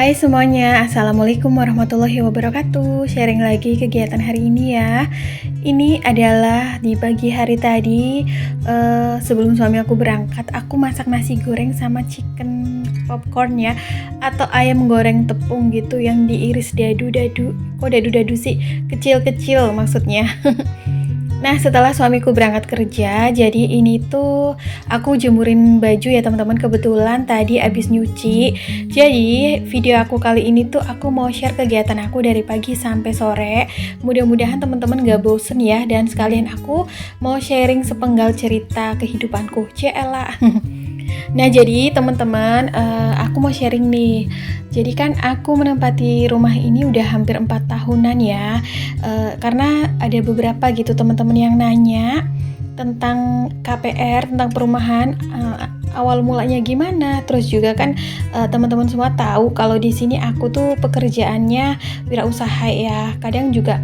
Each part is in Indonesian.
Hai semuanya, Assalamualaikum warahmatullahi wabarakatuh. Sharing lagi kegiatan hari ini ya. Ini adalah di pagi hari tadi, sebelum suami aku berangkat, aku masak nasi goreng sama chicken popcorn ya, atau ayam goreng tepung gitu yang diiris dadu-dadu. Kok dadu-dadu sih? Kecil-kecil maksudnya. Nah, setelah suamiku berangkat kerja, jadi ini tuh aku jemurin baju ya teman-teman, kebetulan tadi abis nyuci. Jadi video aku kali ini tuh aku mau share kegiatan aku dari pagi sampai sore. Mudah-mudahan teman-teman gak bosen ya, dan sekalian aku mau sharing sepenggal cerita kehidupanku. Cielah. Nah, jadi teman-teman, aku mau sharing nih. Jadi kan aku menempati rumah ini udah hampir 4 tahunan ya. Karena ada beberapa gitu teman-teman yang nanya tentang KPR, tentang perumahan, awal mulanya gimana. Terus juga kan teman-teman semua tahu kalau di sini aku tuh pekerjaannya wirausaha ya. Kadang juga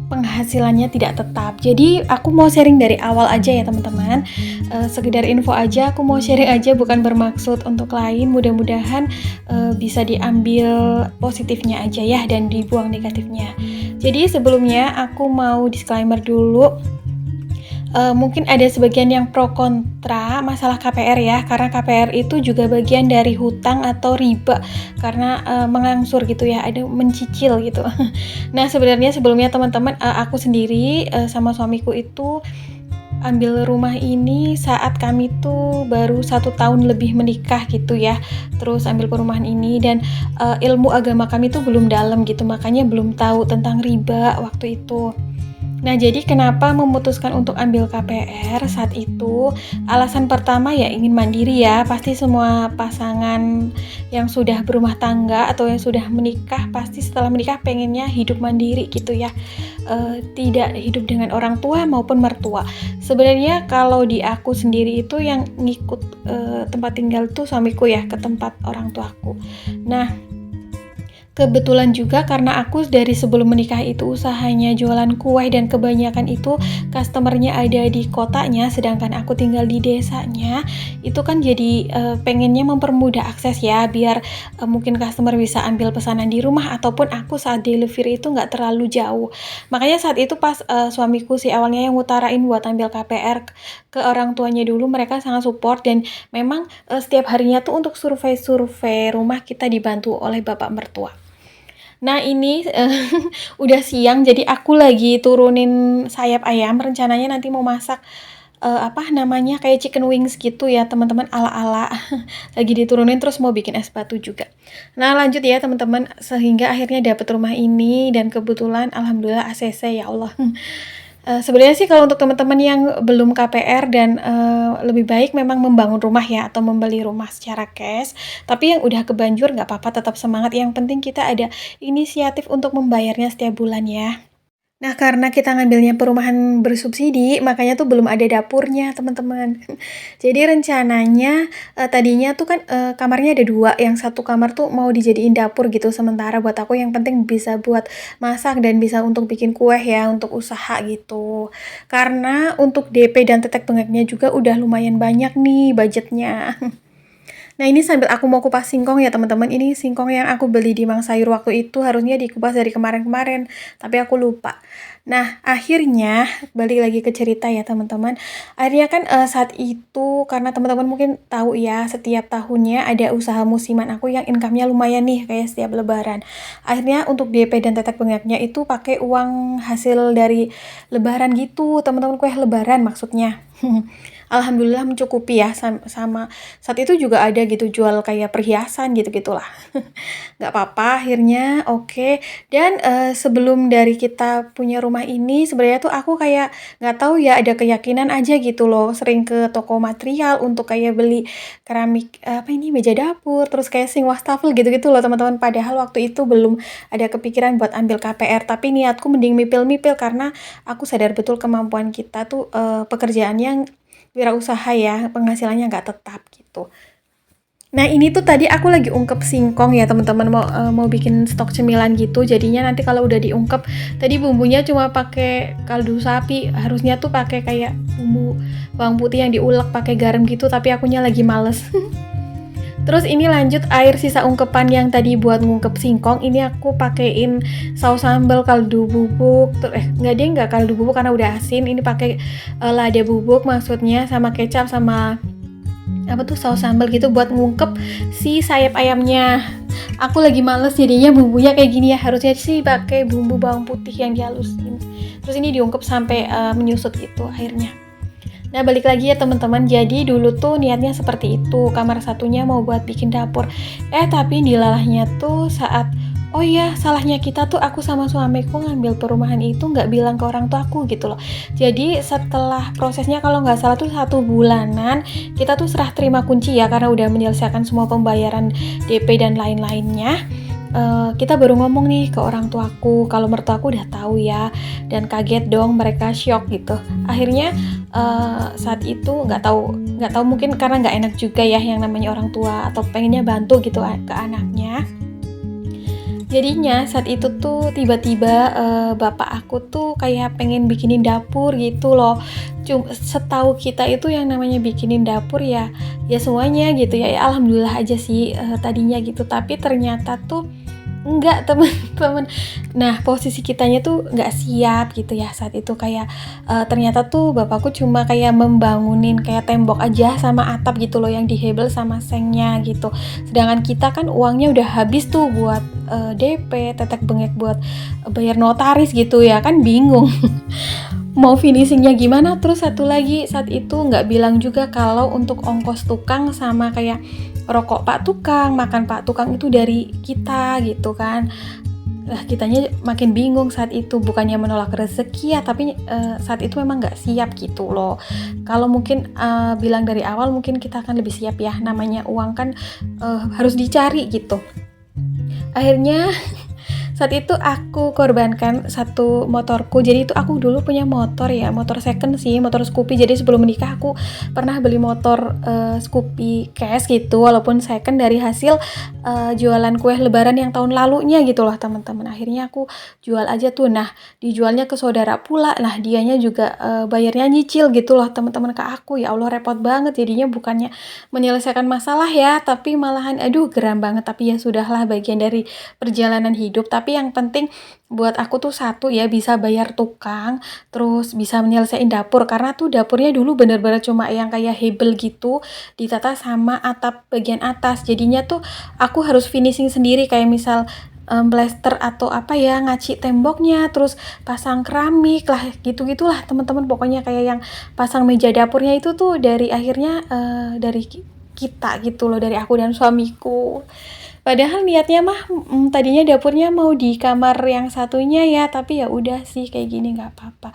penghasilannya tidak tetap. Jadi aku mau sharing dari awal aja ya teman-teman. Sekedar info aja, aku mau sharing aja, bukan bermaksud untuk lain. Mudah-mudahan bisa diambil positifnya aja ya, dan dibuang negatifnya. Jadi sebelumnya aku mau disclaimer dulu. Mungkin ada sebagian yang pro kontra masalah KPR ya, karena KPR itu juga bagian dari hutang atau riba, karena mengangsur gitu ya, ada mencicil gitu. Nah, sebenarnya sebelumnya teman-teman, aku sendiri sama suamiku itu ambil rumah ini saat kami tuh baru 1 tahun lebih menikah gitu ya. Terus ambil perumahan ini, dan ilmu agama kami tuh belum dalam gitu, makanya belum tahu tentang riba waktu itu. Nah, jadi kenapa memutuskan untuk ambil KPR saat itu? Alasan pertama ya ingin mandiri ya. Pasti semua pasangan yang sudah berumah tangga atau yang sudah menikah, pasti setelah menikah pengennya hidup mandiri gitu ya. Tidak hidup dengan orang tua maupun mertua. Sebenarnya kalau di aku sendiri itu yang ngikut tempat tinggal tuh suamiku ya, ke tempat orang tuaku. Nah, kebetulan juga karena aku dari sebelum menikah itu usahanya jualan kue, dan kebanyakan itu customernya ada di kotanya, sedangkan aku tinggal di desanya. Itu kan jadi pengennya mempermudah akses ya, biar mungkin customer bisa ambil pesanan di rumah, ataupun aku saat delivery itu nggak terlalu jauh. Makanya saat itu pas suamiku sih awalnya yang ngutarain buat ambil KPR ke orang tuanya dulu, mereka sangat support, dan memang setiap harinya tuh untuk survei-survei rumah kita dibantu oleh bapak mertua. Nah, ini udah siang, jadi aku lagi turunin sayap ayam. Rencananya nanti mau masak kayak chicken wings gitu ya teman-teman, ala-ala. Lagi diturunin, terus mau bikin es batu juga. Nah, lanjut ya teman-teman, sehingga akhirnya dapet rumah ini, dan kebetulan alhamdulillah ACC ya Allah. Sebenarnya sih kalau untuk teman-teman yang belum KPR dan lebih baik memang membangun rumah ya, atau membeli rumah secara cash. Tapi yang udah kebanjur nggak apa-apa, tetap semangat. Yang penting kita ada inisiatif untuk membayarnya setiap bulan ya. Nah, karena kita ngambilnya perumahan bersubsidi, makanya tuh belum ada dapurnya, teman-teman. Jadi rencananya tadinya tuh kan kamarnya ada 2, yang satu kamar tuh mau dijadiin dapur gitu sementara buat aku, yang penting bisa buat masak dan bisa untuk bikin kue ya, untuk usaha gitu. Karena untuk DP dan tetek bengeknya juga udah lumayan banyak nih budgetnya. Nah, ini sambil aku mau kupas singkong ya teman-teman. Ini singkong yang aku beli di Mang Sayur waktu itu, harusnya dikupas dari kemarin-kemarin, tapi aku lupa. Nah, akhirnya balik lagi ke cerita ya teman-teman. Akhirnya kan saat itu, karena teman-teman mungkin tahu ya, setiap tahunnya ada usaha musiman aku yang income-nya lumayan nih, kayak setiap lebaran. Akhirnya untuk DP dan tetek bengeknya itu pakai uang hasil dari lebaran gitu, teman-teman, kue lebaran maksudnya. Alhamdulillah mencukupi ya, sama saat itu juga ada gitu jual kayak perhiasan gitu-gitulah. Nggak apa-apa, akhirnya oke. Dan sebelum dari kita punya rumah ini, sebenarnya tuh aku kayak nggak tahu ya, ada keyakinan aja gitu loh, sering ke toko material untuk kayak beli keramik, meja dapur, terus kayak sink wastafel gitu-gitu loh teman-teman. Padahal waktu itu belum ada kepikiran buat ambil KPR, tapi niatku mending mipil-mipil, karena aku sadar betul kemampuan kita tuh pekerjaannya wirausaha ya, penghasilannya nggak tetap gitu. Nah, ini tuh tadi aku lagi ungkep singkong ya teman-teman, mau bikin stok cemilan gitu. Jadinya nanti kalau udah diungkep, tadi bumbunya cuma pakai kaldu sapi, harusnya tuh pakai kayak bumbu bawang putih yang diulek pakai garam gitu, tapi akunya lagi males. Terus ini lanjut air sisa ungkepan yang tadi buat ngungkep singkong, ini aku pakein saus sambal kaldu bubuk. Nggak kaldu bubuk karena udah asin. Ini pakai lada bubuk maksudnya, sama kecap sama saus sambal gitu buat ngungkep si sayap ayamnya. Aku lagi males jadinya bumbunya kayak gini ya. Harusnya sih pakai bumbu bawang putih yang dihalusin. Terus ini diungkep sampai menyusut gitu airnya. Nah, balik lagi ya teman-teman. Jadi dulu tuh niatnya seperti itu. Kamar satunya mau buat bikin dapur. Tapi dilalahnya tuh saat salahnya kita tuh aku sama suamiku ngambil perumahan itu nggak bilang ke orang tua aku gitu loh. Jadi setelah prosesnya kalau nggak salah tuh 1 bulanan kita tuh serah terima kunci ya, karena udah menyelesaikan semua pembayaran DP dan lain-lainnya. Kita baru ngomong nih ke orang tuaku kalau mertuaku udah tahu ya, dan kaget dong, mereka shock gitu. Akhirnya saat itu nggak tahu mungkin karena nggak enak juga ya yang namanya orang tua atau pengennya bantu gitu ke anaknya. Jadinya saat itu tuh tiba-tiba bapak aku tuh kayak pengen bikinin dapur gitu loh. Setahu kita itu yang namanya bikinin dapur ya semuanya gitu ya alhamdulillah aja sih tadinya gitu, tapi ternyata tuh enggak teman-teman. Nah, posisi kitanya tuh nggak siap gitu ya saat itu, kayak ternyata tuh bapakku cuma kayak membangunin kayak tembok aja sama atap gitu loh yang dihebel sama sengnya gitu. Sedangkan kita kan uangnya udah habis tuh buat DP, tetek bengek buat bayar notaris gitu ya, kan bingung. Mau finishingnya gimana. Terus satu lagi saat itu nggak bilang juga kalau untuk ongkos tukang sama kayak rokok Pak Tukang, makan Pak Tukang itu dari kita gitu kan. Kitanya makin bingung saat itu, bukannya menolak rezeki ya, tapi saat itu memang nggak siap gitu loh. Kalau mungkin bilang dari awal mungkin kita akan lebih siap ya, namanya uang kan harus dicari gitu. Akhirnya saat itu aku korbankan satu motorku. Jadi itu aku dulu punya motor ya, motor second sih, motor Scoopy. Jadi sebelum menikah aku pernah beli motor Scoopy cash gitu, walaupun second dari hasil jualan kue lebaran yang tahun lalunya gitu loh teman-teman. Akhirnya aku jual aja tuh. Nah, dijualnya ke saudara pula. Nah, dianya juga bayarnya nyicil gitu loh teman-teman ke aku. Ya Allah, repot banget. Jadinya bukannya menyelesaikan masalah ya, tapi malahan geram banget. Tapi ya sudahlah, bagian dari perjalanan hidup. Tapi yang penting buat aku tuh satu ya, bisa bayar tukang, terus bisa menyelesaikan dapur, karena tuh dapurnya dulu bener-bener cuma yang kayak hebel gitu, ditata sama atap bagian atas. Jadinya tuh aku harus finishing sendiri, kayak misal plaster atau ngaci temboknya, terus pasang keramik lah, gitu-gitulah teman-teman. Pokoknya kayak yang pasang meja dapurnya itu tuh dari akhirnya dari kita gitu loh, dari aku dan suamiku. Padahal niatnya mah tadinya dapurnya mau di kamar yang satunya ya, tapi ya udah sih kayak gini nggak apa-apa.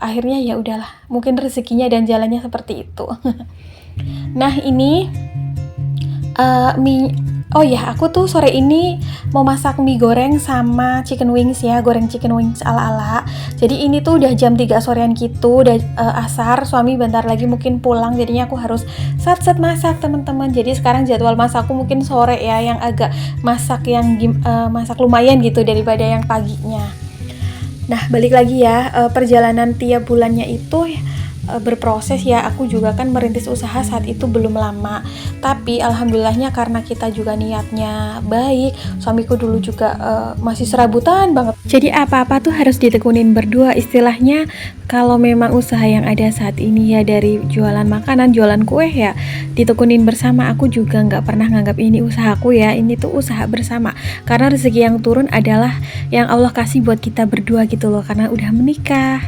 Akhirnya ya udahlah, mungkin rezekinya dan jalannya seperti itu. Nah ini mie. Aku tuh sore ini mau masak mie goreng sama chicken wings ya, goreng chicken wings ala-ala. Jadi ini tuh udah jam 3 sorean gitu, udah asar, suami bentar lagi mungkin pulang, jadinya aku harus sat-sat masak teman-teman. Jadi sekarang jadwal masakku mungkin sore ya, yang agak masak yang masak lumayan gitu daripada yang paginya. Nah, balik lagi ya, perjalanan tiap bulannya itu berproses ya. Aku juga kan merintis usaha saat itu belum lama, tapi alhamdulillahnya karena kita juga niatnya baik, suamiku dulu juga masih serabutan banget. Jadi apa-apa tuh harus ditekunin berdua istilahnya. Kalau memang usaha yang ada saat ini ya, dari jualan makanan, jualan kue ya, ditekunin bersama. Aku juga nggak pernah nganggap ini usahaku ya, ini tuh usaha bersama, karena rezeki yang turun adalah yang Allah kasih buat kita berdua gitu loh, karena udah menikah.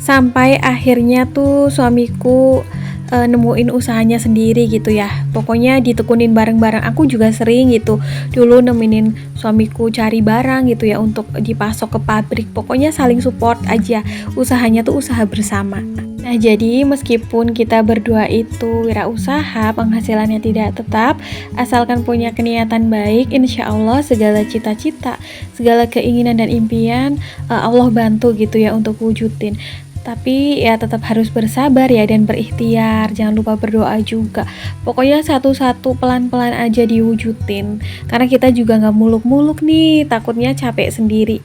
Sampai akhirnya tuh suamiku nemuin usahanya sendiri gitu ya. Pokoknya ditekunin bareng-bareng. Aku juga sering gitu dulu nemenin suamiku cari barang gitu ya untuk dipasok ke pabrik. Pokoknya saling support aja. Usahanya tuh usaha bersama. Nah, jadi meskipun kita berdua itu wirausaha, penghasilannya tidak tetap, asalkan punya keniatan baik, insya Allah segala cita-cita, segala keinginan dan impian Allah bantu gitu ya untuk wujudin. Tapi ya tetap harus bersabar ya dan berikhtiar, jangan lupa berdoa juga. Pokoknya satu-satu pelan-pelan aja diwujudin, karena kita juga gak muluk-muluk nih, takutnya capek sendiri.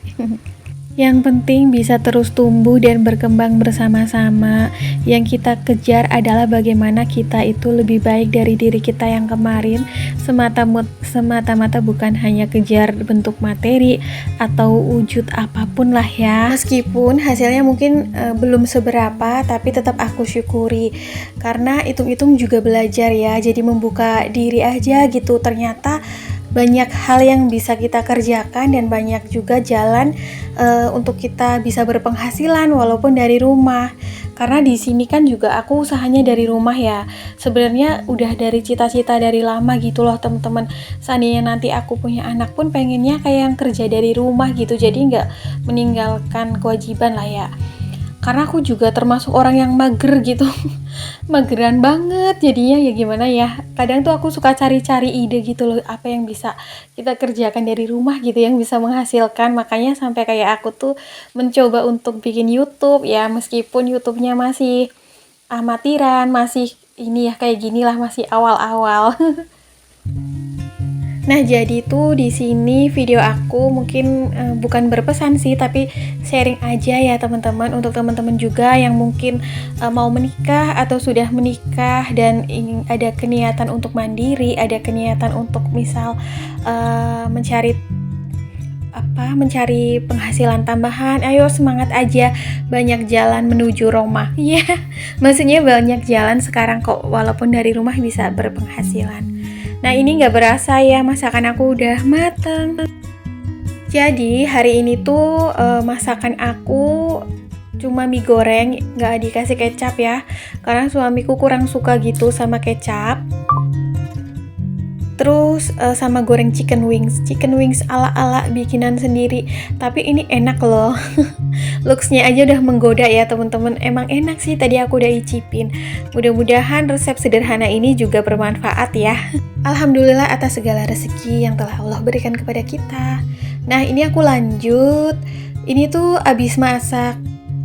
Yang penting bisa terus tumbuh dan berkembang bersama-sama. Yang kita kejar adalah bagaimana kita itu lebih baik dari diri kita yang kemarin, semata-mata bukan hanya kejar bentuk materi atau wujud apapun lah ya. Meskipun hasilnya mungkin belum seberapa, tapi tetap aku syukuri. Karena hitung-hitung juga belajar ya, jadi membuka diri aja gitu. Ternyata banyak hal yang bisa kita kerjakan dan banyak juga jalan untuk kita bisa berpenghasilan walaupun dari rumah. Karena di sini kan juga aku usahanya dari rumah ya. Sebenarnya udah dari cita-cita dari lama gitu loh teman-teman. Seandainya nanti aku punya anak pun pengennya kayak yang kerja dari rumah gitu. Jadi nggak meninggalkan kewajiban lah ya. Karena aku juga termasuk orang yang mager gitu. Mageran banget jadinya, ya gimana ya, kadang tuh aku suka cari-cari ide gitu loh, apa yang bisa kita kerjakan dari rumah gitu yang bisa menghasilkan. Makanya sampai kayak aku tuh mencoba untuk bikin YouTube ya, meskipun YouTube-nya masih amatiran, masih ini ya kayak gini lah, masih awal-awal. Nah, jadi tuh di sini video aku mungkin bukan berpesan sih, tapi sharing aja ya teman-teman, untuk teman-teman juga yang mungkin mau menikah atau sudah menikah dan ingin ada keniatan untuk mandiri, ada keniatan untuk misal mencari penghasilan tambahan. Ayo semangat aja, banyak jalan menuju Roma. Ya, maksudnya banyak jalan sekarang kok, walaupun dari rumah bisa berpenghasilan. Nah, ini gak berasa ya, masakan aku udah mateng. Jadi hari ini tuh masakan aku cuma mie goreng, gak dikasih kecap ya, karena suamiku kurang suka gitu sama kecap. Terus sama goreng chicken wings ala-ala bikinan sendiri. Tapi ini enak loh. Looks-nya aja udah menggoda ya teman-teman. Emang enak sih, tadi aku udah icipin. Mudah-mudahan resep sederhana ini juga bermanfaat ya. Alhamdulillah atas segala rezeki yang telah Allah berikan kepada kita. Nah, ini aku lanjut. Ini tuh abis masak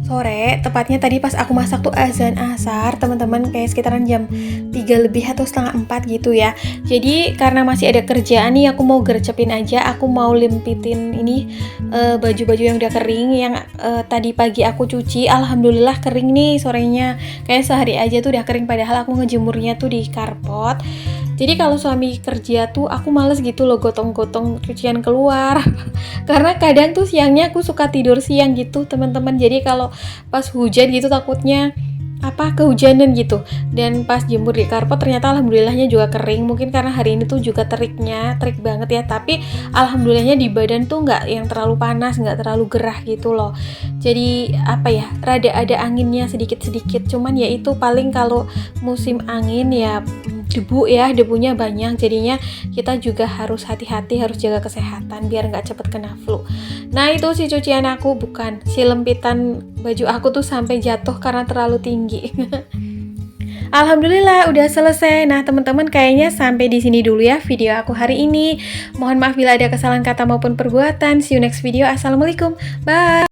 sore, tepatnya tadi pas aku masak tuh azan asar teman-teman, kayak sekitaran jam 3 lebih atau setengah 4 gitu ya. Jadi karena masih ada kerjaan nih, aku mau gercepin aja, aku mau limpitin ini baju-baju yang udah kering, yang tadi pagi aku cuci. Alhamdulillah kering nih sorenya, kayak sehari aja tuh udah kering, padahal aku ngejemurnya tuh di karpot. Jadi kalau suami kerja tuh aku males gitu loh gotong-gotong cucian keluar. Karena kadang tuh siangnya aku suka tidur siang gitu teman-teman. Jadi kalau pas hujan gitu takutnya kehujanan gitu. Dan pas jemur di karpet ternyata alhamdulillahnya juga kering. Mungkin karena hari ini tuh juga terik banget ya. Tapi alhamdulillahnya di badan tuh nggak yang terlalu panas, nggak terlalu gerah gitu loh. Jadi rada ada anginnya sedikit-sedikit. Cuman ya itu paling kalau musim angin ya debunya banyak, jadinya kita juga harus hati-hati, harus jaga kesehatan biar nggak cepet kena flu. Nah, itu si cucian aku, bukan si lempitan baju aku tuh sampai jatuh karena terlalu tinggi. Alhamdulillah udah selesai. Nah, teman-teman kayaknya sampai di sini dulu ya video aku hari ini. Mohon maaf bila ada kesalahan kata maupun perbuatan. See you next video. Assalamualaikum. Bye.